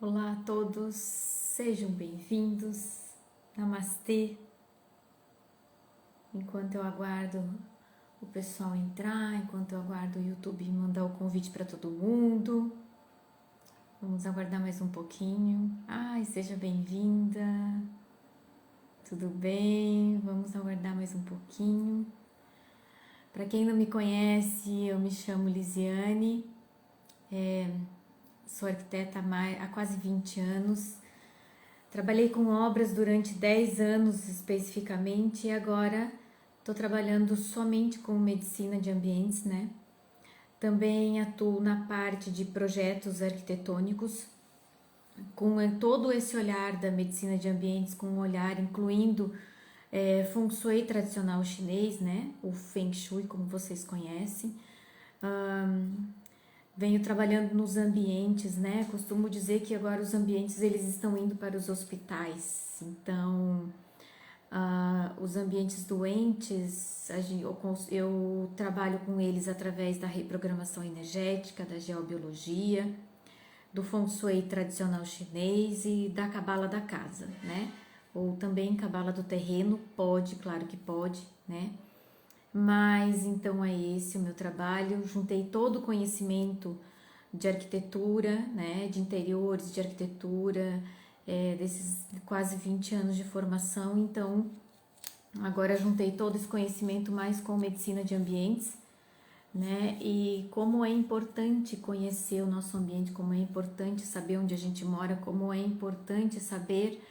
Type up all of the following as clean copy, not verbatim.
Olá a todos, sejam bem-vindos. Namastê. Enquanto eu aguardo o pessoal entrar, enquanto eu aguardo o YouTube mandar o convite para todo mundo, vamos aguardar mais um pouquinho. Ai, seja bem-vinda. Tudo bem? Vamos aguardar mais um pouquinho. Para quem não me conhece, eu me chamo Lisiane, sou arquiteta há quase 20 anos. Trabalhei com obras durante 10 anos especificamente e agora estou trabalhando somente com medicina de ambientes, né? Também atuo na parte de projetos arquitetônicos, com todo esse olhar da medicina de ambientes, com um olhar incluindo Feng Shui tradicional chinês, né? O Feng Shui, como vocês conhecem. Venho trabalhando nos ambientes, né? Costumo dizer que agora os ambientes eles estão indo para os hospitais. Então, os ambientes doentes, eu trabalho com eles através da reprogramação energética, da geobiologia, do Feng Shui tradicional chinês e da cabala da casa, né? Ou também cabala do terreno, pode, claro que pode, né? Mas então é esse o meu trabalho. Juntei todo o conhecimento de arquitetura, né, de interiores, de arquitetura, desses quase 20 anos de formação. Então, agora juntei todo esse conhecimento mais com medicina de ambientes, né, e como é importante conhecer o nosso ambiente, como é importante saber onde a gente mora, como é importante saber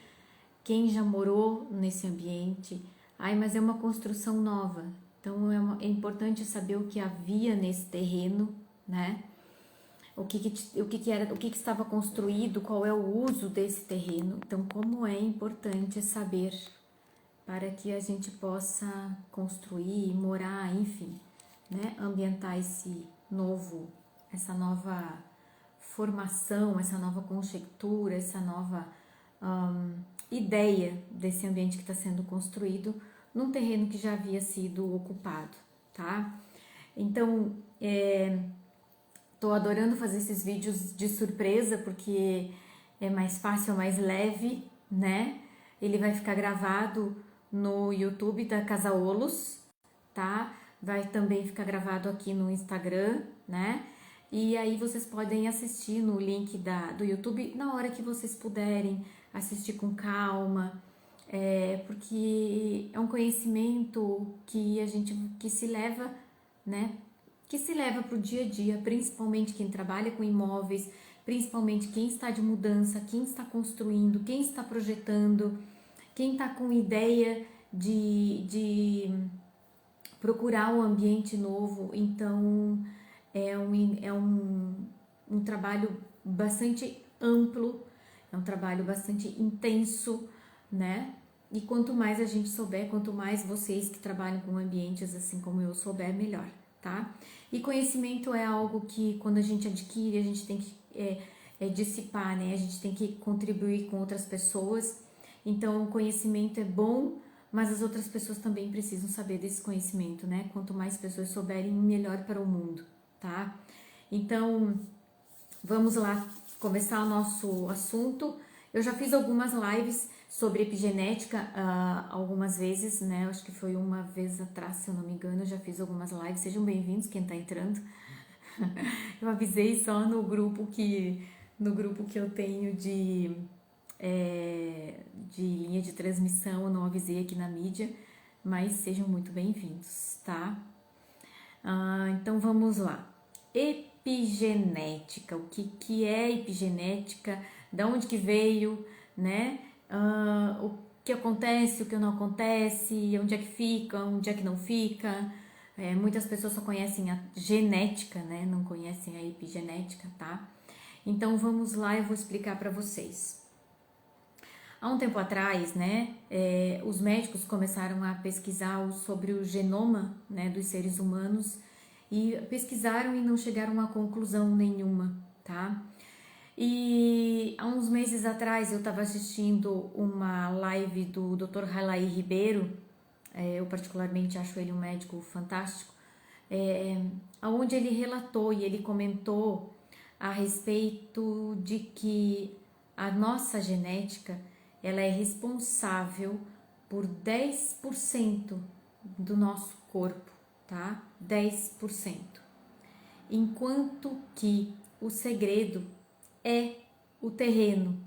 quem já morou nesse ambiente. Ai, mas é uma construção nova, então é importante saber o que havia nesse terreno, né? O que era, o que estava construído, qual é o uso desse terreno. Então, como é importante saber para que a gente possa construir, morar, enfim, né? Ambientar essa nova formação, essa nova conjectura, essa nova ideia desse ambiente que está sendo construído num terreno que já havia sido ocupado, tá? Então, tô adorando fazer esses vídeos de surpresa porque é mais fácil, é mais leve, né? Ele vai ficar gravado no YouTube da Casaolos, tá? Vai também ficar gravado aqui no Instagram, né? E aí vocês podem assistir no link do YouTube na hora que vocês puderem, assistir com calma, porque é um conhecimento que se leva, né? Que se leva para o dia a dia, principalmente quem trabalha com imóveis, principalmente quem está de mudança, quem está construindo, quem está projetando, quem está com ideia de procurar um ambiente novo. Então, um trabalho bastante amplo, é um trabalho bastante intenso, né? E quanto mais a gente souber, quanto mais vocês que trabalham com ambientes assim como eu souber, melhor, tá? E conhecimento é algo que quando a gente adquire, a gente tem que dissipar, né? A gente tem que contribuir com outras pessoas. Então, o conhecimento é bom, mas as outras pessoas também precisam saber desse conhecimento, né? Quanto mais pessoas souberem, melhor para o mundo, tá? Então, vamos lá começar o nosso assunto. Eu já fiz algumas lives sobre epigenética algumas vezes, né? Acho que foi uma vez atrás, se eu não me engano, eu já fiz algumas lives. Sejam bem-vindos quem tá entrando. Eu avisei só no grupo que eu tenho de linha de transmissão, eu não avisei aqui na mídia, mas sejam muito bem-vindos, tá? Então vamos lá. Epigenética, o que é epigenética, da onde que veio, né? O que acontece, o que não acontece, onde é que fica, onde é que não fica. Muitas pessoas só conhecem a genética, né? Não conhecem a epigenética, tá? Então vamos lá, eu vou explicar para vocês. Há um tempo atrás, né, os médicos começaram a pesquisar sobre o genoma, né, dos seres humanos e pesquisaram e não chegaram a conclusão nenhuma, tá? E há uns meses atrás eu estava assistindo uma live do Dr. Ralaí Ribeiro, eu particularmente acho ele um médico fantástico, onde ele relatou e ele comentou a respeito de que a nossa genética, ela é responsável por 10% do nosso corpo, tá? 10%. Enquanto que o segredo é o terreno.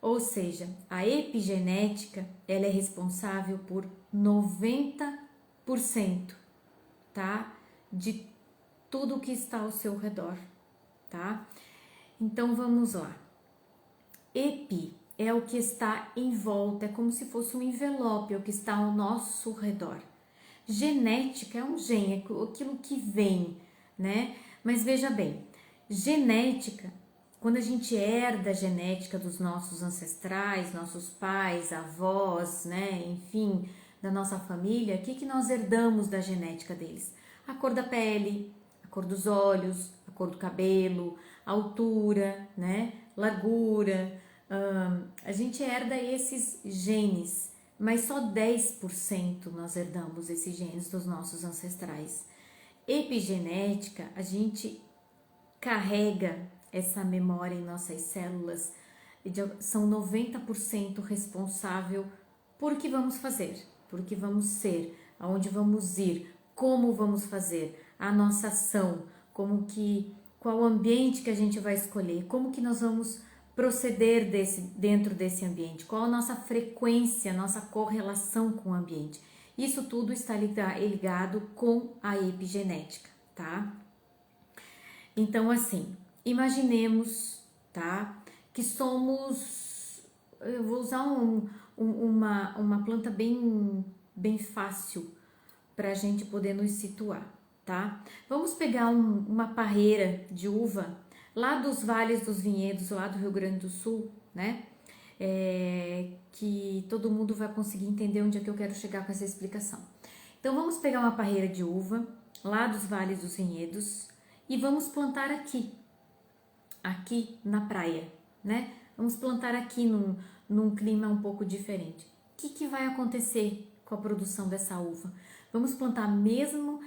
Ou seja, a epigenética, ela é responsável por 90%, tá? De tudo que está ao seu redor, tá? Então vamos lá. Epi é o que está em volta, é como se fosse um envelope, é o que está ao nosso redor. Genética é um gen, é aquilo que vem, né? Mas veja bem, genética, quando a gente herda a genética dos nossos ancestrais, nossos pais, avós, né? Enfim, da nossa família, o que nós herdamos da genética deles? A cor da pele, a cor dos olhos, a cor do cabelo, a altura, né? Largura. A gente herda esses genes, mas só 10% nós herdamos esses genes dos nossos ancestrais. Epigenética, a gente carrega essa memória em nossas células, são 90% responsável por o que vamos fazer, por o que vamos ser, aonde vamos ir, como vamos fazer, a nossa ação, qual ambiente que a gente vai escolher, como que nós vamos proceder dentro desse ambiente, qual a nossa frequência, nossa correlação com o ambiente. Isso tudo está ligado com a epigenética, tá? Então, assim, imaginemos, tá, que somos, eu vou usar uma planta bem fácil para a gente poder nos situar, tá? Vamos pegar uma parreira de uva lá dos vales dos vinhedos, lá do Rio Grande do Sul, né? Que todo mundo vai conseguir entender onde é que eu quero chegar com essa explicação. Então, vamos pegar uma parreira de uva lá dos vales dos vinhedos e vamos plantar aqui na praia, né? Vamos plantar aqui num clima um pouco diferente. O que vai acontecer com a produção dessa uva? Vamos plantar mesmo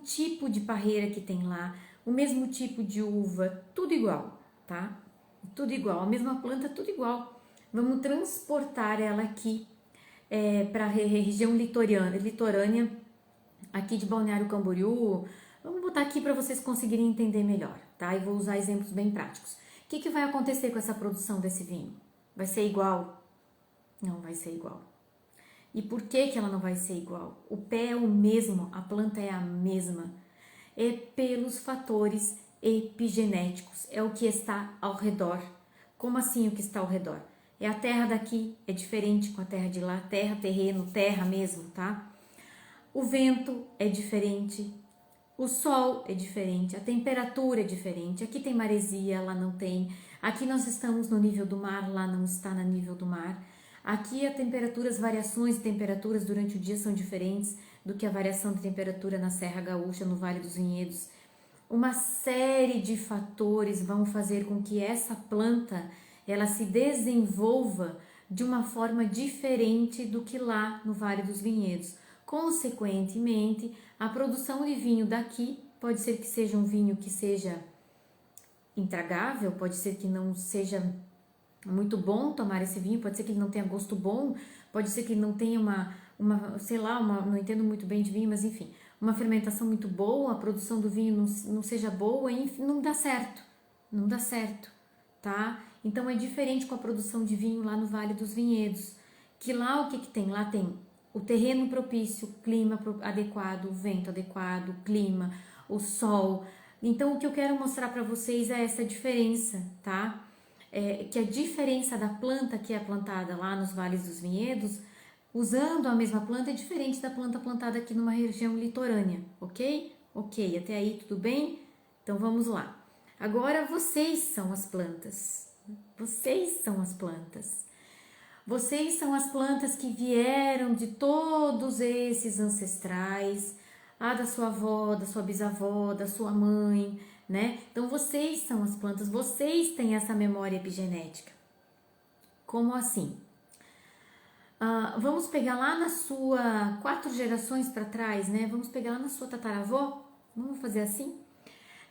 tipo de parreira que tem lá, o mesmo tipo de uva, tudo igual, tá? Tudo igual, a mesma planta, tudo igual. Vamos transportar ela aqui para a região litorânea, aqui de Balneário Camboriú. Vamos botar aqui para vocês conseguirem entender melhor, tá? E vou usar exemplos bem práticos. O que vai acontecer com essa produção desse vinho? Vai ser igual? Não vai ser igual. E por que ela não vai ser igual? O pé é o mesmo, a planta é a mesma. É pelos fatores epigenéticos, é o que está ao redor. Como assim o que está ao redor? É a terra daqui, é diferente com a terra de lá, terra, terreno, terra mesmo, tá? O vento é diferente, o sol é diferente, a temperatura é diferente. Aqui tem maresia, lá não tem. Aqui nós estamos no nível do mar, lá não está no nível do mar. Aqui as variações de temperaturas durante o dia são diferentes do que a variação de temperatura na Serra Gaúcha, no Vale dos Vinhedos. Uma série de fatores vão fazer com que essa planta ela se desenvolva de uma forma diferente do que lá no Vale dos Vinhedos. Consequentemente, a produção de vinho daqui pode ser que seja um vinho que seja intragável, pode ser que não seja muito bom tomar esse vinho, pode ser que ele não tenha gosto bom, pode ser que ele não tenha não entendo muito bem de vinho, mas enfim, uma fermentação muito boa, a produção do vinho não seja boa, enfim, não dá certo, tá? Então é diferente com a produção de vinho lá no Vale dos Vinhedos, que lá o que tem? Lá tem o terreno propício, o clima adequado, o vento adequado, o clima, o sol. Então o que eu quero mostrar para vocês é essa diferença, tá? Que a diferença da planta que é plantada lá nos vales dos vinhedos, usando a mesma planta, é diferente da planta plantada aqui numa região litorânea, ok? Ok, até aí tudo bem? Então vamos lá. Agora vocês são as plantas. Vocês são as plantas. Vocês são as plantas que vieram de todos esses ancestrais, da sua avó, da sua bisavó, da sua mãe, né? Então vocês são as plantas, vocês têm essa memória epigenética. Como assim? Vamos pegar lá na sua 4 gerações para trás, né? Vamos pegar lá na sua tataravó? Vamos fazer assim?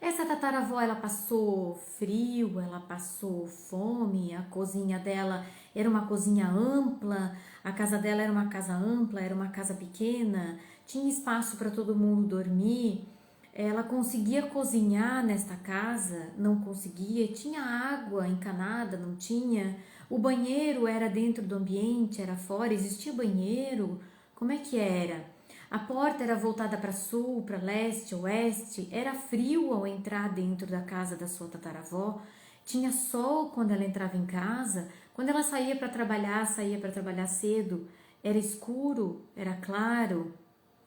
Essa tataravó, ela passou frio, ela passou fome, a cozinha dela era uma cozinha ampla, a casa dela era uma casa ampla, era uma casa pequena, tinha espaço para todo mundo dormir. Ela conseguia cozinhar nesta casa? Não conseguia. Tinha água encanada? Não tinha. O banheiro era dentro do ambiente, era fora? Existia banheiro? Como é que era? A porta era voltada para sul, para leste, oeste. Era frio ao entrar dentro da casa da sua tataravó. Tinha sol quando ela entrava em casa. Quando ela saía para trabalhar cedo. Era escuro, era claro.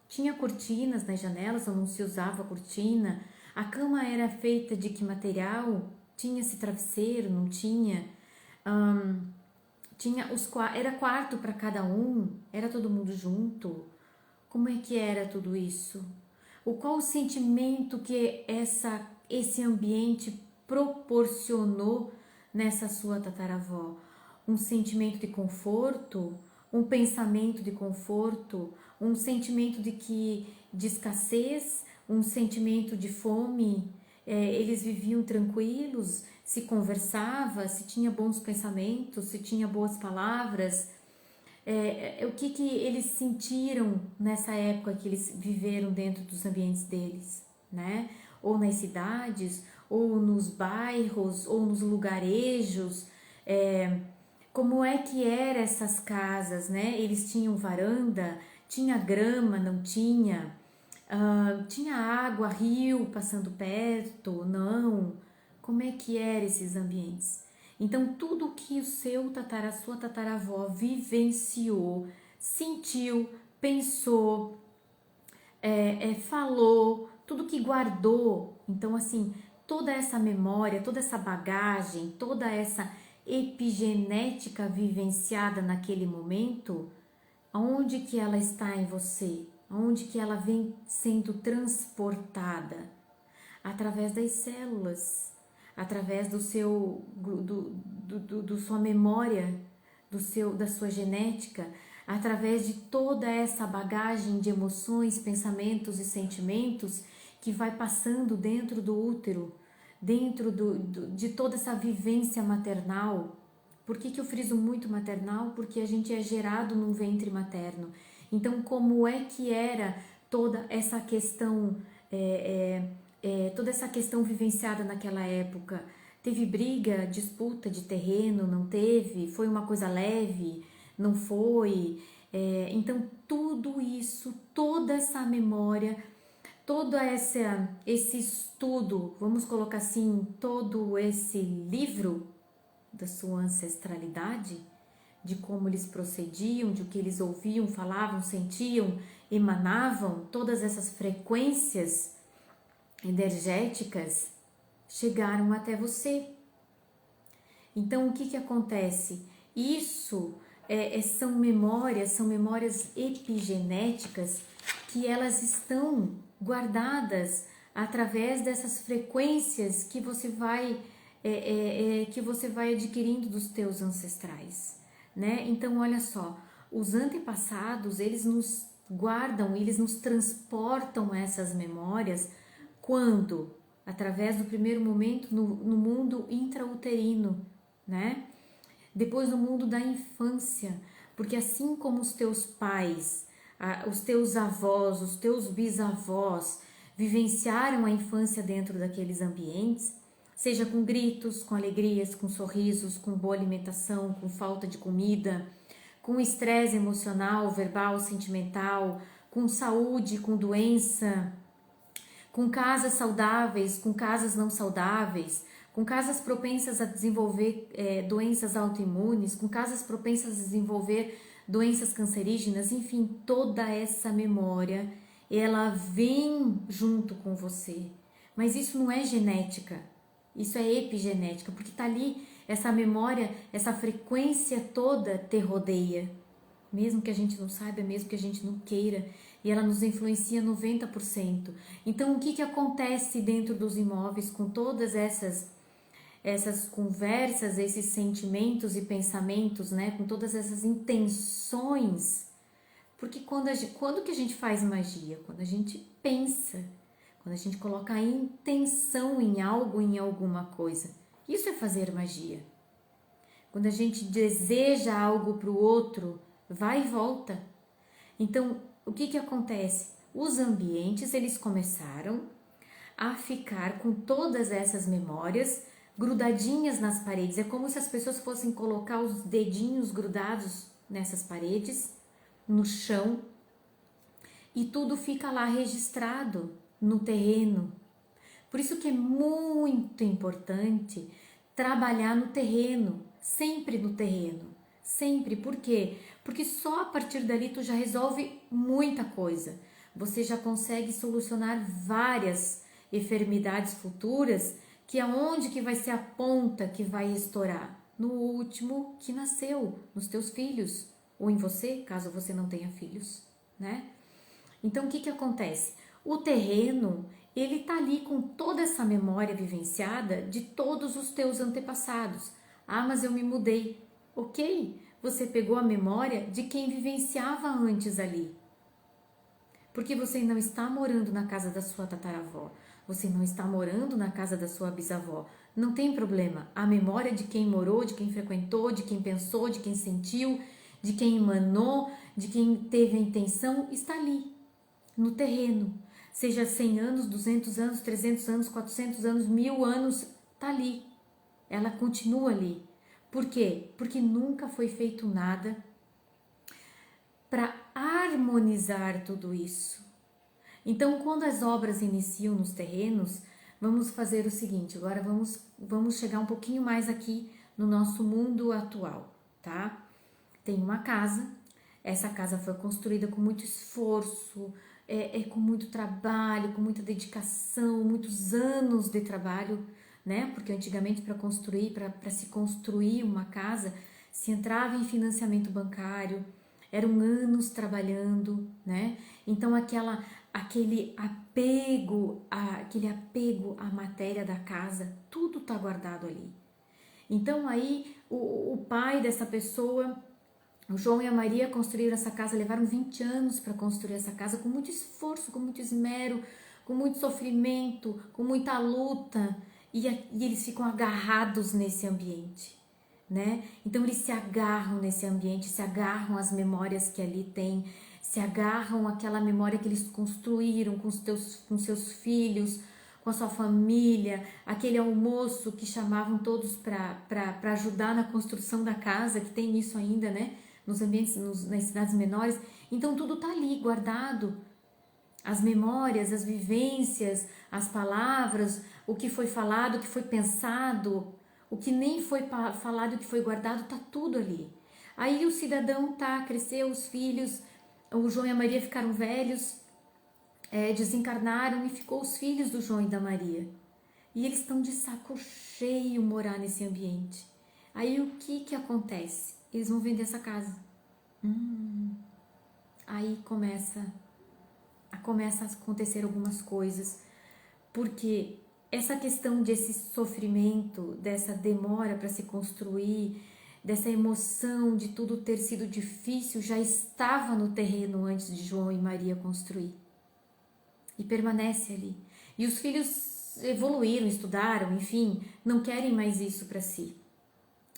Tinha cortinas nas janelas ou não se usava cortina? A cama era feita de que material? Tinha-se travesseiro? Não tinha? Era quarto para cada um? Era todo mundo junto? Como é que era tudo isso? Qual o sentimento que esse ambiente proporcionou nessa sua tataravó? Um sentimento de conforto? Um pensamento de conforto? Um sentimento de escassez? Um sentimento de fome? Eles viviam tranquilos? Se conversava? Se tinha bons pensamentos? Se tinha boas palavras? O que eles sentiram nessa época que eles viveram dentro dos ambientes deles, né? Ou nas cidades, ou nos bairros, ou nos lugarejos. Como é que eram essas casas, né? Eles tinham varanda, tinha grama, não tinha? Tinha água, rio passando perto, não? Como é que eram esses ambientes? Então, tudo que sua tataravó vivenciou, sentiu, pensou, falou, tudo que guardou. Então, assim, toda essa memória, toda essa bagagem, toda essa epigenética vivenciada naquele momento, aonde que ela está em você? Aonde que ela vem sendo transportada? Através das células, através do sua memória, da sua genética, através de toda essa bagagem de emoções, pensamentos e sentimentos que vai passando dentro do útero, dentro de toda essa vivência maternal. Por que eu friso muito maternal? Porque a gente é gerado num ventre materno. Então, como é que era toda essa questão, toda essa questão vivenciada naquela época? Teve briga, disputa de terreno? Não teve? Foi uma coisa leve? Não foi? Então, tudo isso, toda essa memória, todo esse estudo, vamos colocar assim, todo esse livro da sua ancestralidade, de como eles procediam, de o que eles ouviam, falavam, sentiam, emanavam, todas essas frequências energéticas chegaram até você. Então, o que acontece? Isso são memórias epigenéticas que elas estão guardadas através dessas frequências que você vai adquirindo dos teus ancestrais, né? Então, olha só, os antepassados, eles nos guardam, eles nos transportam essas memórias quando? Através do primeiro momento no mundo intrauterino, né? Depois no mundo da infância, porque assim como os teus pais, os teus avós, os teus bisavós vivenciaram a infância dentro daqueles ambientes, seja com gritos, com alegrias, com sorrisos, com boa alimentação, com falta de comida, com estresse emocional, verbal, sentimental, com saúde, com doença, com casas saudáveis, com casas não saudáveis, com casas propensas a desenvolver doenças autoimunes, com casas propensas a desenvolver doenças cancerígenas, enfim, toda essa memória, ela vem junto com você. Mas isso não é genética, isso é epigenética, porque tá ali essa memória, essa frequência toda te rodeia, mesmo que a gente não saiba, mesmo que a gente não queira, e ela nos influencia 90%. Então, o que acontece dentro dos imóveis com todas essas conversas, esses sentimentos e pensamentos, né, com todas essas intenções? Porque quando que a gente faz magia? Quando a gente pensa, quando a gente coloca a intenção em algo, em alguma coisa. Isso é fazer magia. Quando a gente deseja algo para o outro, vai e volta. Então, o que acontece? Os ambientes, eles começaram a ficar com todas essas memórias grudadinhas nas paredes. É como se as pessoas fossem colocar os dedinhos grudados nessas paredes, no chão, e tudo fica lá registrado no terreno. Por isso que é muito importante trabalhar no terreno, sempre no terreno, sempre. Por quê? Porque só a partir dali tu já resolve muita coisa. Você já consegue solucionar várias enfermidades futuras, que aonde que vai ser a ponta que vai estourar? No último que nasceu, nos teus filhos, ou em você, caso você não tenha filhos, né? Então, o que acontece? O terreno, ele tá ali com toda essa memória vivenciada de todos os teus antepassados. Ah, mas eu me mudei. Ok, você pegou a memória de quem vivenciava antes ali. Porque você não está morando na casa da sua tataravó, você não está morando na casa da sua bisavó. Não tem problema, a memória de quem morou, de quem frequentou, de quem pensou, de quem sentiu, de quem emanou, de quem teve a intenção, está ali, no terreno. Seja 100 anos, 200 anos, 300 anos, 400 anos, 1000 anos, está ali. Ela continua ali. Por quê? Porque nunca foi feito nada para harmonizar tudo isso. Então, quando as obras iniciam nos terrenos, vamos fazer o seguinte, agora vamos chegar um pouquinho mais aqui no nosso mundo atual, tá? Tem uma casa, essa casa foi construída com muito esforço, com muito trabalho, com muita dedicação, muitos anos de trabalho, né? Porque antigamente para se construir uma casa, se entrava em financiamento bancário, eram anos trabalhando, né? Então aquele apego à matéria da casa, tudo tá guardado ali. Então aí o pai dessa pessoa, o João e a Maria, construíram essa casa, levaram 20 anos para construir essa casa com muito esforço, com muito esmero, com muito sofrimento, com muita luta, e eles ficam agarrados nesse ambiente, né? Então eles se agarram nesse ambiente, se agarram às memórias que ali tem, se agarram àquela memória que eles construíram com seus filhos, com a sua família, aquele almoço que chamavam todos para ajudar na construção da casa, que tem isso ainda, né? Nos ambientes, nas cidades menores. Então tudo tá ali guardado, as memórias, as vivências, as palavras, o que foi falado, o que foi pensado, o que nem foi falado, o que foi guardado, tá tudo ali. Aí o cidadão cresceu, os filhos, o João e a Maria ficaram velhos, desencarnaram, e ficou os filhos do João e da Maria. E eles estão de saco cheio morar nesse ambiente. Aí o que acontece? Eles vão vender essa casa. Aí começa a acontecer algumas coisas, porque essa questão desse sofrimento, dessa demora para se construir, dessa emoção de tudo ter sido difícil, já estava no terreno antes de João e Maria construir. E permanece ali. E os filhos evoluíram, estudaram, enfim, não querem mais isso para si.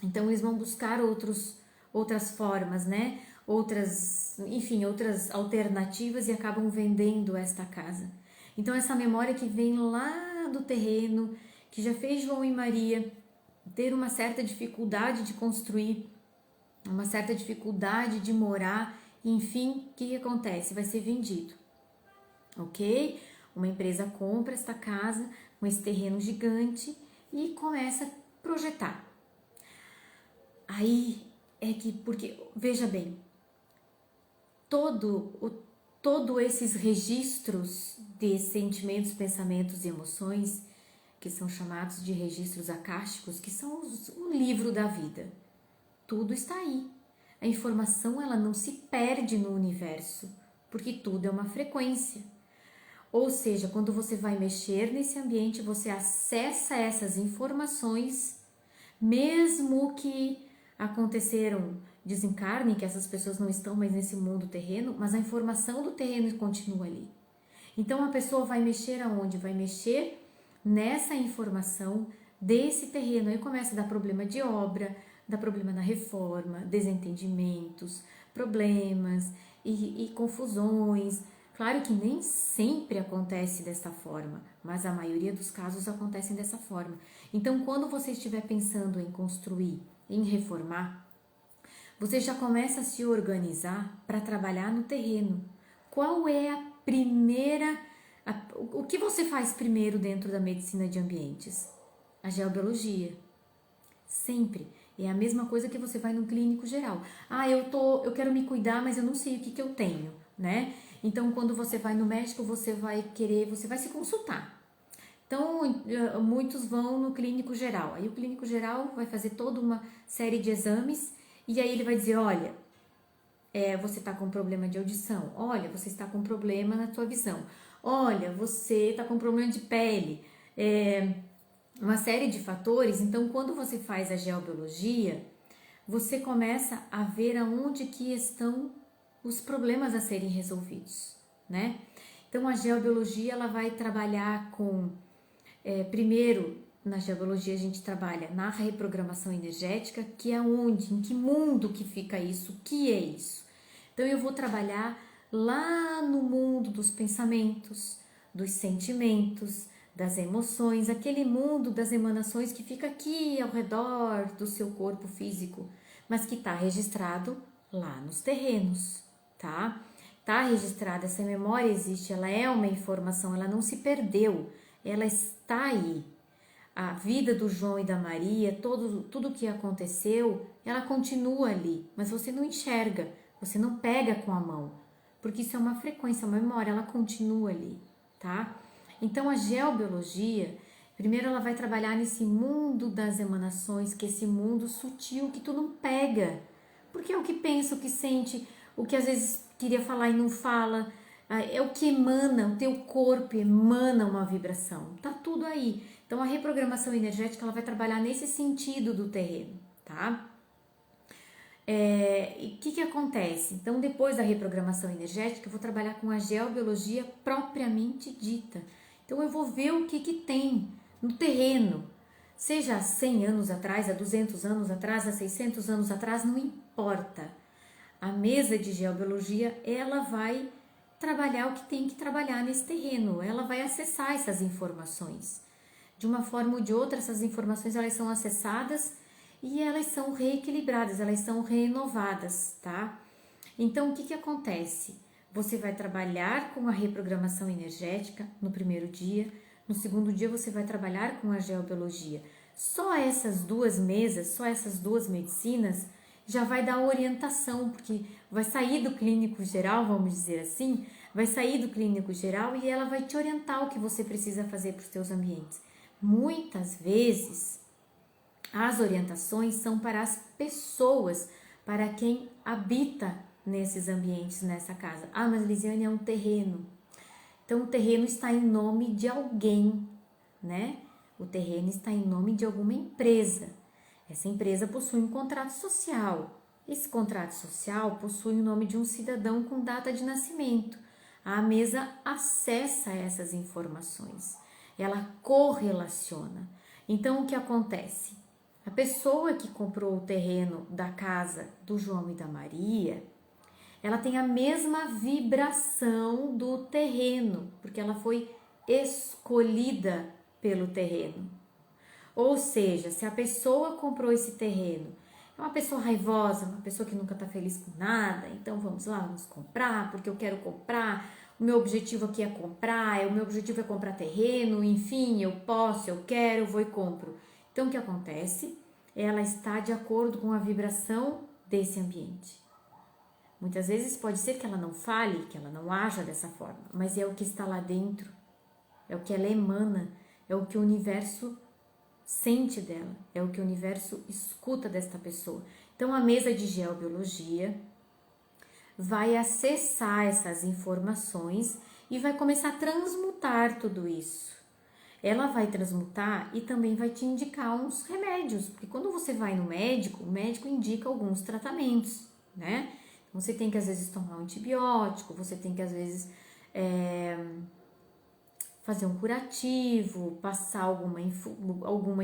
Então eles vão buscar outras formas, né? Outras alternativas, e acabam vendendo esta casa. Então essa memória que vem lá do terreno, que já fez João e Maria ter uma certa dificuldade de construir, uma certa dificuldade de morar, enfim, o que acontece? Vai ser vendido, ok? Uma empresa compra esta casa com esse terreno gigante e começa a projetar. Aí porque, veja bem, todo esses registros de sentimentos, pensamentos e emoções, que são chamados de registros akáshicos, que são o livro da vida, tudo está aí. A informação, ela não se perde no universo, porque tudo é uma frequência. Ou seja, quando você vai mexer nesse ambiente, você acessa essas informações, mesmo que aconteceram desencarne, que essas pessoas não estão mais nesse mundo terreno, mas a informação do terreno continua ali. Então a pessoa vai mexer aonde? Vai mexer nessa informação desse terreno. Aí começa a dar problema de obra, dá problema na reforma, desentendimentos, problemas e confusões. Claro que nem sempre acontece dessa forma, mas a maioria dos casos acontecem dessa forma. Então, quando você estiver pensando em construir, em reformar, você já começa a se organizar para trabalhar no terreno. Qual é a primeira... o que você faz primeiro dentro da medicina de ambientes? A geobiologia. Sempre. É a mesma coisa que você vai no clínico geral. Eu quero me cuidar, mas eu não sei o que eu tenho, né? Então, quando você vai no médico, você vai se consultar. Então, muitos vão no clínico geral. Aí o clínico geral vai fazer toda uma série de exames e aí ele vai dizer, olha, você está com problema de audição. Olha, você está com problema na tua visão. Olha, você está com problema de pele. Uma série de fatores. Então, quando você faz a geobiologia, você começa a ver aonde que estão os problemas a serem resolvidos, né? Então, a geobiologia, ela vai trabalhar com... primeiro, na geobiologia, a gente trabalha na reprogramação energética, que é onde, em que mundo que fica isso, o que é isso? Então, eu vou trabalhar lá no mundo dos pensamentos, dos sentimentos, das emoções, aquele mundo das emanações que fica aqui ao redor do seu corpo físico, mas que está registrado lá nos terrenos, tá? Tá registrada, essa memória existe, ela é uma informação, ela não se perdeu, ela está aí. A vida do João e da Maria, tudo que aconteceu, ela continua ali, mas você não enxerga, você não pega com a mão, porque isso é uma frequência, uma memória, ela continua ali, tá? Então, a geobiologia, primeiro ela vai trabalhar nesse mundo das emanações, que é esse mundo sutil que tu não pega, porque é o que pensa, o que sente, o que às vezes queria falar e não fala, é o que emana, o teu corpo emana uma vibração, tá tudo aí. Então, a reprogramação energética, ela vai trabalhar nesse sentido do terreno, tá? E o que acontece? Então, depois da reprogramação energética, eu vou trabalhar com a geobiologia propriamente dita. Então, eu vou ver o que tem no terreno, seja há 100 anos atrás, há 200 anos atrás, há 600 anos atrás, não importa. A mesa de geobiologia, ela vai trabalhar o que tem que trabalhar nesse terreno, ela vai acessar essas informações. De uma forma ou de outra, essas informações elas são acessadas e elas são reequilibradas, elas são renovadas, tá? Então, o que acontece? Você vai trabalhar com a reprogramação energética no primeiro dia, no segundo dia você vai trabalhar com a geobiologia. Só essas duas mesas, só essas duas medicinas já vai dar orientação, porque vai sair do clínico geral, vamos dizer assim, vai sair do clínico geral e ela vai te orientar o que você precisa fazer para os seus ambientes. Muitas vezes, as orientações são para as pessoas, para quem habita nesses ambientes, nessa casa. Mas Lisiane, é um terreno. Então, o terreno está em nome de alguém, né? O terreno está em nome de alguma empresa. Essa empresa possui um contrato social. Esse contrato social possui o nome de um cidadão com data de nascimento. A mesa acessa essas informações. Ela correlaciona. Então, o que acontece? A pessoa que comprou o terreno da casa do João e da Maria, ela tem a mesma vibração do terreno, porque ela foi escolhida pelo terreno. Ou seja, se a pessoa comprou esse terreno, é uma pessoa raivosa, uma pessoa que nunca está feliz com nada, então vamos lá, vamos comprar, porque eu quero comprar, o meu objetivo aqui é comprar, o meu objetivo é comprar terreno, enfim, eu posso, eu quero, eu vou e compro. Então, o que acontece? Ela está de acordo com a vibração desse ambiente. Muitas vezes pode ser que ela não fale, que ela não haja dessa forma, mas é o que está lá dentro, é o que ela emana, é o que o universo sente dela, é o que o universo escuta desta pessoa. Então, a mesa de geobiologia vai acessar essas informações e vai começar a transmutar tudo isso. Ela vai transmutar e também vai te indicar uns remédios, porque quando você vai no médico, o médico indica alguns tratamentos, né? Você tem que às vezes tomar um antibiótico, você tem que às vezes fazer um curativo, passar alguma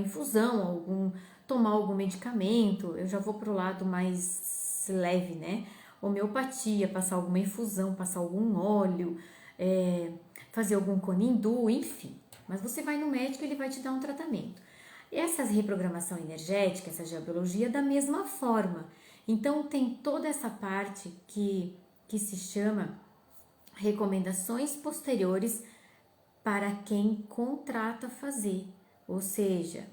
infusão, tomar algum medicamento. Eu já vou pro lado mais leve, né? Homeopatia, passar alguma infusão, passar algum óleo, fazer algum conindu, enfim. Mas você vai no médico, ele vai te dar um tratamento. Essa reprogramação energética, essa geobiologia, da mesma forma. Então, tem toda essa parte que se chama recomendações posteriores para quem contrata fazer. Ou seja,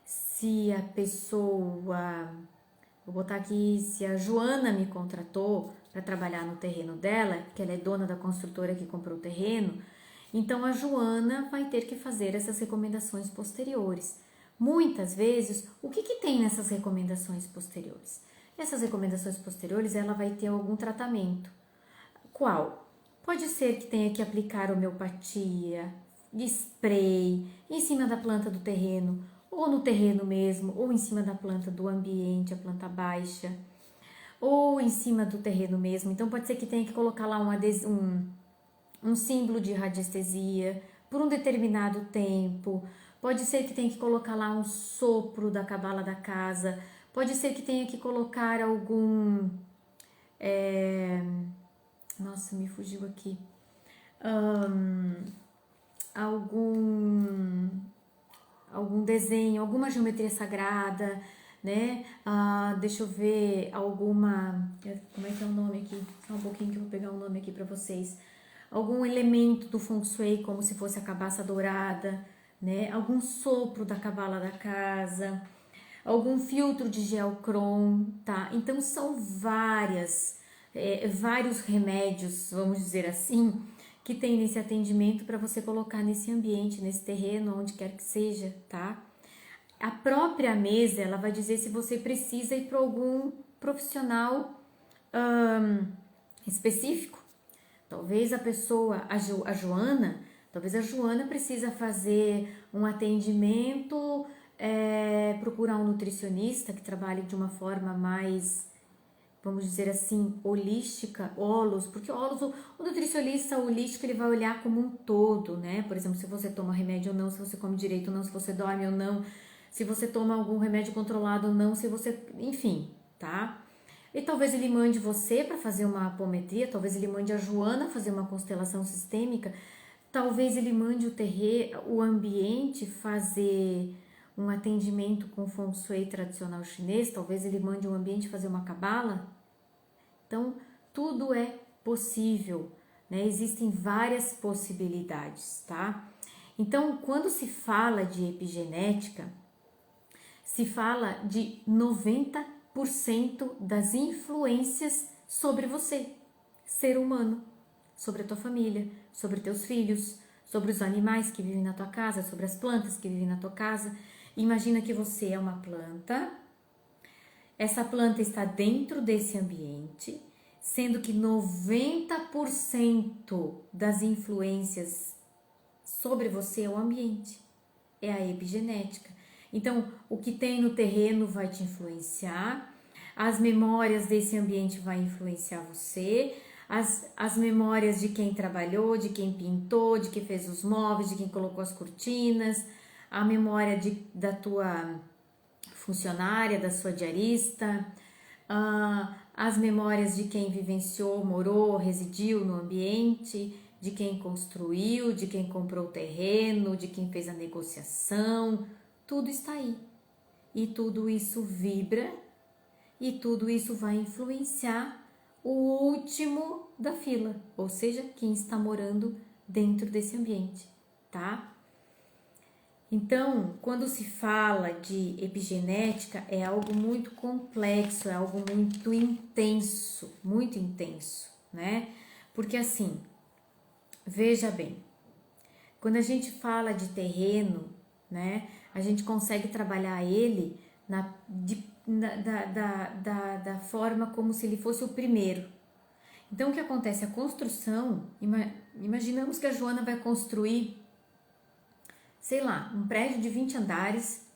se a pessoa, vou botar aqui, se a Joana me contratou para trabalhar no terreno dela, que ela é dona da construtora que comprou o terreno, então a Joana vai ter que fazer essas recomendações posteriores. Muitas vezes, o que tem nessas recomendações posteriores? Essas recomendações posteriores, ela vai ter algum tratamento. Qual? Pode ser que tenha que aplicar homeopatia, spray, em cima da planta do terreno, ou no terreno mesmo, ou em cima da planta do ambiente, a planta baixa, ou em cima do terreno mesmo. Então, pode ser que tenha que colocar lá um símbolo de radiestesia por um determinado tempo. Pode ser que tenha que colocar lá um sopro da cabala da casa. Pode ser que tenha que colocar algum... Nossa, me fugiu aqui. Algum desenho, alguma geometria sagrada, né? Deixa eu ver alguma... Como é que é o nome aqui? Só um pouquinho que eu vou pegar o nome aqui para vocês. Algum elemento do Feng Shui, como se fosse a cabaça dourada, né? Algum sopro da cabala da casa, algum filtro de geocrom, tá? Então, são vários remédios, vamos dizer assim, que tem nesse atendimento para você colocar nesse ambiente, nesse terreno, onde quer que seja, tá? A própria mesa, ela vai dizer se você precisa ir para algum profissional específico. Talvez a pessoa, a Joana, talvez a Joana precisa fazer um atendimento, procurar um nutricionista que trabalhe de uma forma mais, vamos dizer assim, holística, holos, porque o nutricionista holístico, ele vai olhar como um todo, né? Por exemplo, se você toma remédio ou não, se você come direito ou não, se você dorme ou não, se você toma algum remédio controlado ou não, se você, enfim, tá? E talvez ele mande você para fazer uma apometria, talvez ele mande a Joana fazer uma constelação sistêmica, talvez ele mande o ambiente fazer um atendimento com Feng Shui tradicional chinês, talvez ele mande o ambiente fazer uma cabala. Então, tudo é possível, né? Existem várias possibilidades, tá? Então, quando se fala de epigenética, se fala de 90% das influências sobre você, ser humano, sobre a tua família, sobre teus filhos, sobre os animais que vivem na tua casa, sobre as plantas que vivem na tua casa. Imagina que você é uma planta, essa planta está dentro desse ambiente, sendo que 90% das influências sobre você é o ambiente, é a epigenética. Então, o que tem no terreno vai te influenciar, as memórias desse ambiente vai influenciar você, as memórias de quem trabalhou, de quem pintou, de quem fez os móveis, de quem colocou as cortinas, a memória da tua funcionária, da sua diarista, as memórias de quem vivenciou, morou, residiu no ambiente, de quem construiu, de quem comprou o terreno, de quem fez a negociação, tudo está aí. E tudo isso vibra e tudo isso vai influenciar o último da fila, ou seja, quem está morando dentro desse ambiente, tá? Então, quando se fala de epigenética, é algo muito complexo, é algo muito intenso, né? Porque assim, veja bem, quando a gente fala de terreno, né, a gente consegue trabalhar ele da forma como se ele fosse o primeiro. Então, o que acontece? A construção, imaginamos que a Joana vai construir, sei lá, um prédio de 20 andares,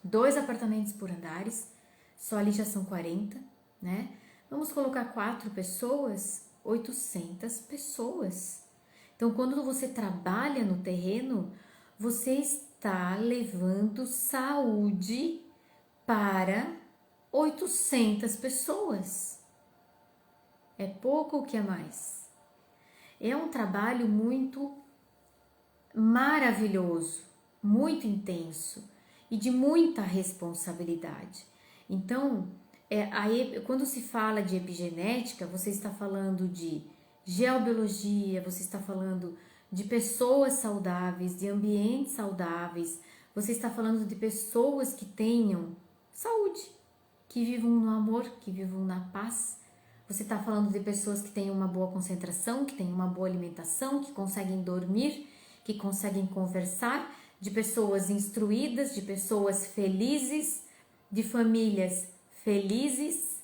2 apartamentos por andares, só ali já são 40, né? Vamos colocar 4 pessoas, 800 pessoas. Então, quando você trabalha no terreno, você está levando saúde para 800 pessoas. É pouco ou que é mais? É um trabalho muito maravilhoso, muito intenso e de muita responsabilidade. Então, quando se fala de epigenética, você está falando de geobiologia, você está falando de pessoas saudáveis, de ambientes saudáveis, você está falando de pessoas que tenham saúde, que vivam no amor, que vivam na paz. Você está falando de pessoas que têm uma boa concentração, que têm uma boa alimentação, que conseguem dormir, que conseguem conversar, de pessoas instruídas, de pessoas felizes, de famílias felizes.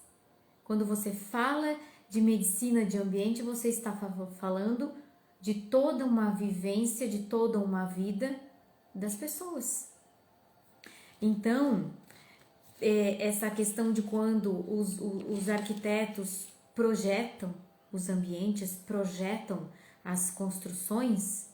Quando você fala de medicina de ambiente, você está falando de toda uma vivência, de toda uma vida das pessoas. Então, essa questão de quando os arquitetos projetam os ambientes, projetam as construções,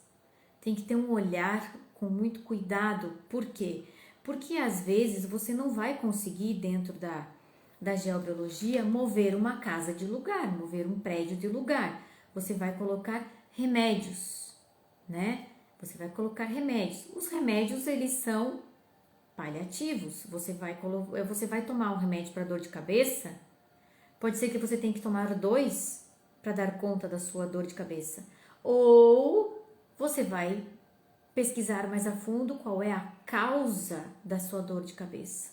tem que ter um olhar com muito cuidado. Por quê? Porque às vezes você não vai conseguir, dentro da geobiologia, mover uma casa de lugar, mover um prédio de lugar. Você vai colocar remédios, né? Você vai colocar remédios. Os remédios, eles são paliativos. Você vai tomar um remédio para dor de cabeça, pode ser que você tenha que tomar 2 para dar conta da sua dor de cabeça. Ou você vai pesquisar mais a fundo qual é a causa da sua dor de cabeça,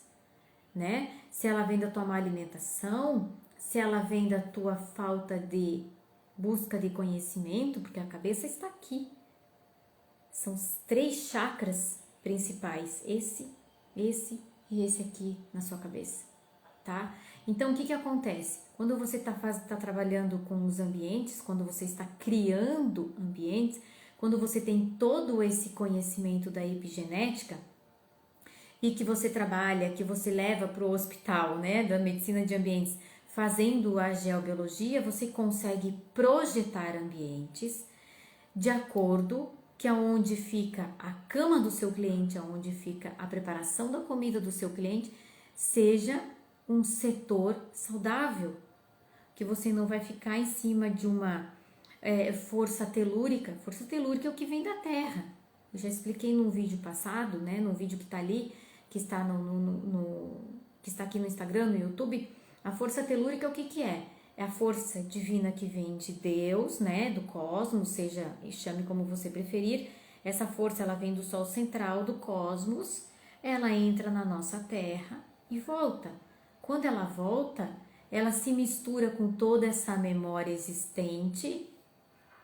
né? Se ela vem da tua má alimentação, se ela vem da tua falta de busca de conhecimento, porque a cabeça está aqui. São os 3 chakras principais, esse e esse aqui na sua cabeça, tá? Então, o que acontece? Quando você tá trabalhando com os ambientes, quando você está criando ambientes, quando você tem todo esse conhecimento da epigenética e que você trabalha, que você leva para o hospital, né, da medicina de ambientes, fazendo a geobiologia, você consegue projetar ambientes de acordo que aonde fica a cama do seu cliente, aonde fica a preparação da comida do seu cliente, seja um setor saudável, que você não vai ficar em cima de uma força telúrica. Força telúrica é o que vem da Terra. Eu já expliquei num vídeo passado, né, no vídeo que está ali, que está que está aqui no Instagram, no YouTube. A força telúrica, o que é? É a força divina que vem de Deus, né, do cosmos, seja, chame como você preferir. Essa força, ela vem do Sol central do cosmos, ela entra na nossa Terra e volta. Quando ela volta, ela se mistura com toda essa memória existente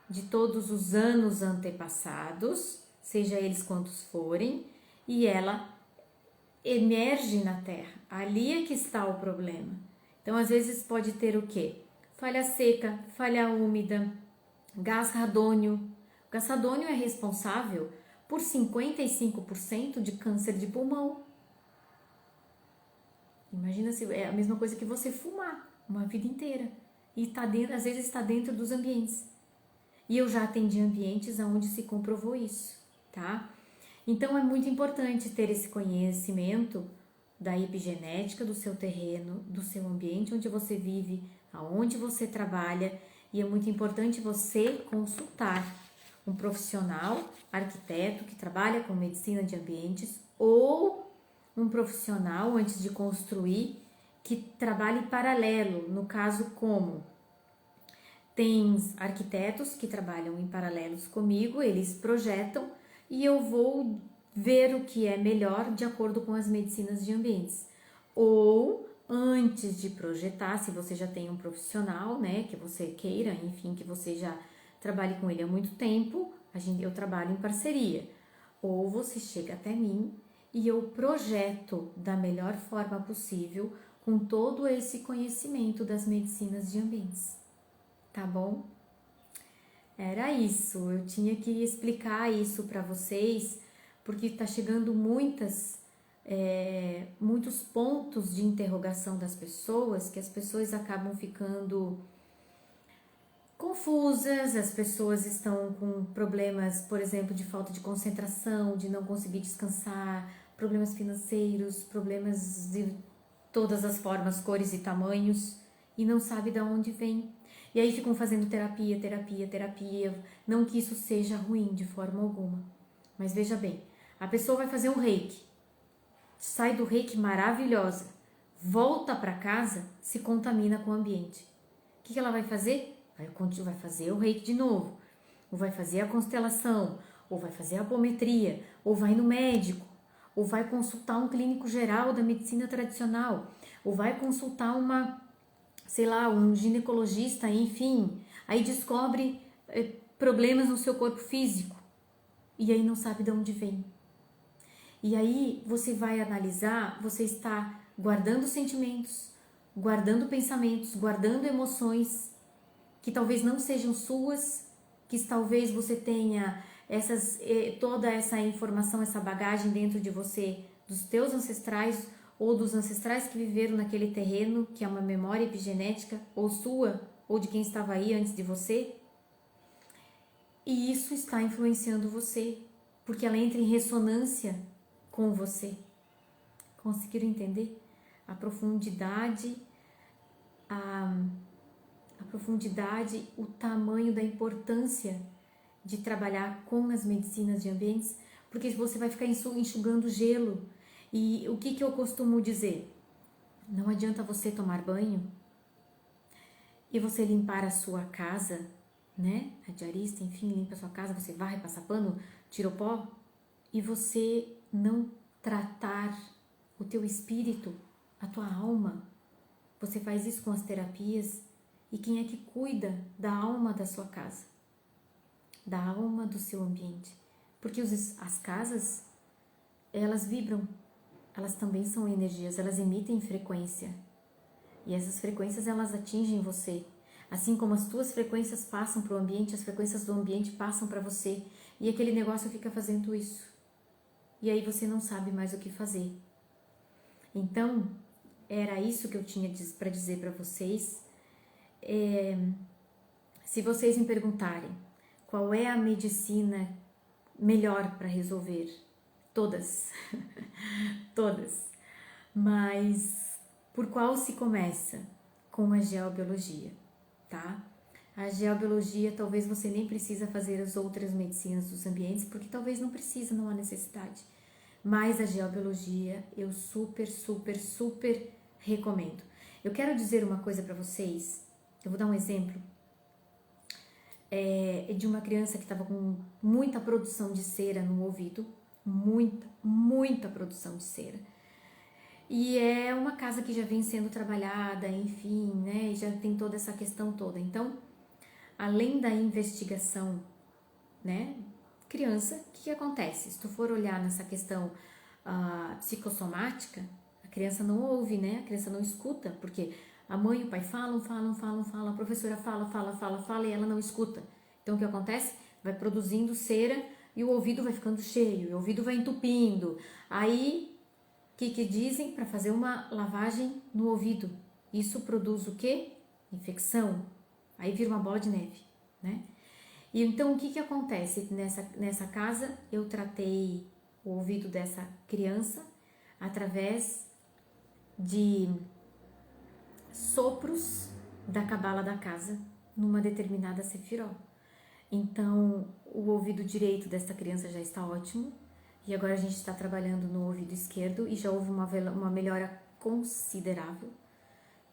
de todos os anos antepassados, seja eles quantos forem, e ela emerge na Terra. Ali é que está o problema. Então, às vezes pode ter o quê? Falha seca, falha úmida, gás radônio. O gás radônio é responsável por 55% de câncer de pulmão. Imagina se é a mesma coisa que você fumar uma vida inteira e tá dentro, às vezes está dentro dos ambientes. E eu já atendi ambientes onde se comprovou isso, tá? Então é muito importante ter esse conhecimento da epigenética do seu terreno, do seu ambiente onde você vive, aonde você trabalha, e é muito importante você consultar um profissional, arquiteto que trabalha com medicina de ambientes, ou um profissional, antes de construir, que trabalhe em paralelo, no caso como tem arquitetos que trabalham em paralelos comigo, eles projetam e eu vou ver o que é melhor de acordo com as medicinas de ambientes. Ou antes de projetar, se você já tem um profissional, né, que você queira, enfim, que você já trabalhe com ele há muito tempo, eu trabalho em parceria. Ou você chega até mim e eu projeto da melhor forma possível com todo esse conhecimento das medicinas de ambientes. Tá bom? Era isso, eu tinha que explicar isso para vocês, porque tá chegando muitos pontos de interrogação das pessoas, que as pessoas acabam ficando confusas, as pessoas estão com problemas, por exemplo, de falta de concentração, de não conseguir descansar, problemas financeiros, problemas de todas as formas, cores e tamanhos, e não sabe de onde vem. E aí ficam fazendo terapia, terapia, terapia. Não que isso seja ruim de forma alguma. Mas veja bem, a pessoa vai fazer um reiki, sai do reiki maravilhosa, volta para casa, se contamina com o ambiente. O que ela vai fazer? Vai fazer o reiki de novo, ou vai fazer a constelação, ou vai fazer a apometria, ou vai no médico, ou vai consultar um clínico geral da medicina tradicional, ou vai consultar um ginecologista, enfim. Aí descobre problemas no seu corpo físico e aí não sabe de onde vem. E aí você vai analisar, você está guardando sentimentos, guardando pensamentos, guardando emoções que talvez não sejam suas, que talvez você tenha toda essa informação, essa bagagem dentro de você, dos teus ancestrais ou dos ancestrais que viveram naquele terreno, que é uma memória epigenética, ou sua, ou de quem estava aí antes de você. E isso está influenciando você, porque ela entra em ressonância com você. Conseguiram entender? A profundidade, o tamanho da importância de trabalhar com as medicinas de ambientes, porque você vai ficar enxugando gelo. E o que eu costumo dizer? Não adianta você tomar banho e você limpar a sua casa, né? A diarista, enfim, limpa a sua casa, você varre, passa pano, tira o pó, e você não tratar o teu espírito, a tua alma. Você faz isso com as terapias. E quem é que cuida da alma da sua casa? Da alma do seu ambiente? Porque as casas, elas vibram, elas também são energias, elas emitem frequência. E essas frequências, elas atingem você. Assim como as tuas frequências passam para o ambiente, as frequências do ambiente passam para você. E aquele negócio fica fazendo isso. E aí você não sabe mais o que fazer. Então, era isso que eu tinha para dizer para vocês. Se vocês me perguntarem qual é a medicina melhor para resolver, todas, todas, mas por qual se começa? Com a geobiologia, tá? A geobiologia, talvez você nem precisa fazer as outras medicinas dos ambientes, porque talvez não precisa, não há necessidade. Mas a geobiologia eu super, super, super recomendo. Eu quero dizer uma coisa para vocês, eu vou dar um exemplo. De uma criança que estava com muita produção de cera no ouvido, muita produção de cera. E é uma casa que já vem sendo trabalhada, enfim, né? Já tem toda essa questão toda. Então, além da investigação, né? Criança, o que acontece? Se tu for olhar nessa questão psicossomática, a criança não ouve, né? A criança não escuta, porque a mãe e o pai falam, a professora fala e ela não escuta. Então, o que acontece? Vai produzindo cera e o ouvido vai ficando cheio, o ouvido vai entupindo. Aí, o que dizem? Para fazer uma lavagem no ouvido. Isso produz o quê? Infecção. Aí vira uma bola de neve, né? E então, o que acontece? Nessa casa, eu tratei o ouvido dessa criança através de sopros da cabala da casa numa determinada sefiró. Então, o ouvido direito dessa criança já está ótimo e agora a gente está trabalhando no ouvido esquerdo e já houve uma melhora considerável,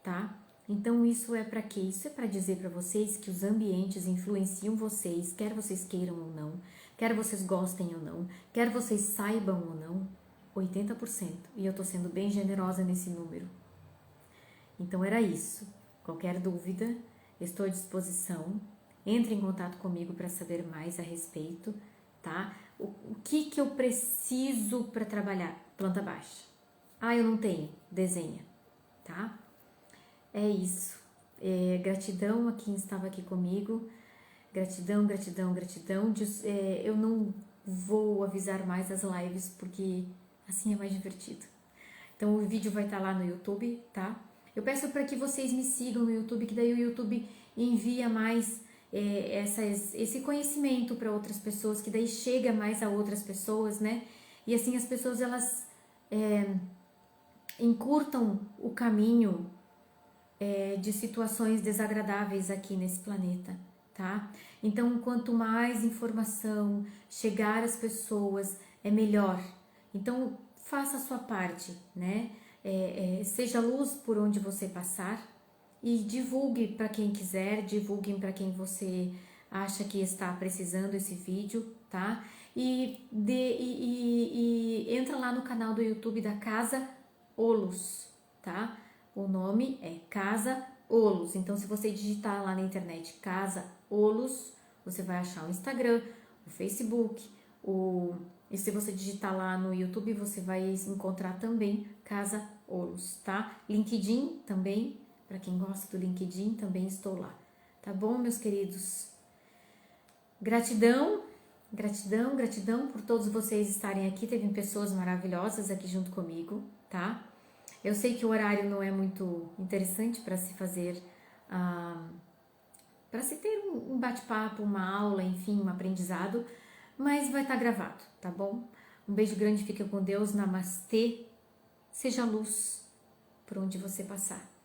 tá? Então, isso é para quê? Isso é para dizer para vocês que os ambientes influenciam vocês, quer vocês queiram ou não, quer vocês gostem ou não, quer vocês saibam ou não, 80%. E eu tô sendo bem generosa nesse número. Então, era isso. Qualquer dúvida, estou à disposição. Entre em contato comigo para saber mais a respeito, tá? O que eu preciso para trabalhar? Planta baixa. Eu não tenho. Desenha, tá? É isso. Gratidão a quem estava aqui comigo. Gratidão. Eu não vou avisar mais as lives porque assim é mais divertido. Então o vídeo vai estar lá no YouTube, tá? Eu peço para que vocês me sigam no YouTube, que daí o YouTube envia mais esse conhecimento para outras pessoas, que daí chega mais a outras pessoas, né? E assim as pessoas elas encurtam o caminho de situações desagradáveis aqui nesse planeta, tá? Então, quanto mais informação chegar às pessoas, é melhor. Então, faça a sua parte, né? Seja luz por onde você passar e divulgue para quem quiser, divulguem para quem você acha que está precisando esse vídeo, tá? E entra lá no canal do YouTube da Casa Olus, tá? O nome é Casa Olus. Então, se você digitar lá na internet Casa Olus, você vai achar o Instagram, o Facebook, e se você digitar lá no YouTube, você vai encontrar também Casa Olus, tá? LinkedIn também, para quem gosta do LinkedIn, também estou lá. Tá bom, meus queridos? Gratidão, gratidão, gratidão por todos vocês estarem aqui. Teve pessoas maravilhosas aqui junto comigo, tá? Eu sei que o horário não é muito interessante para se fazer, para se ter um bate-papo, uma aula, enfim, um aprendizado, mas vai estar gravado, tá bom? Um beijo grande, fica com Deus, namastê, seja luz por onde você passar.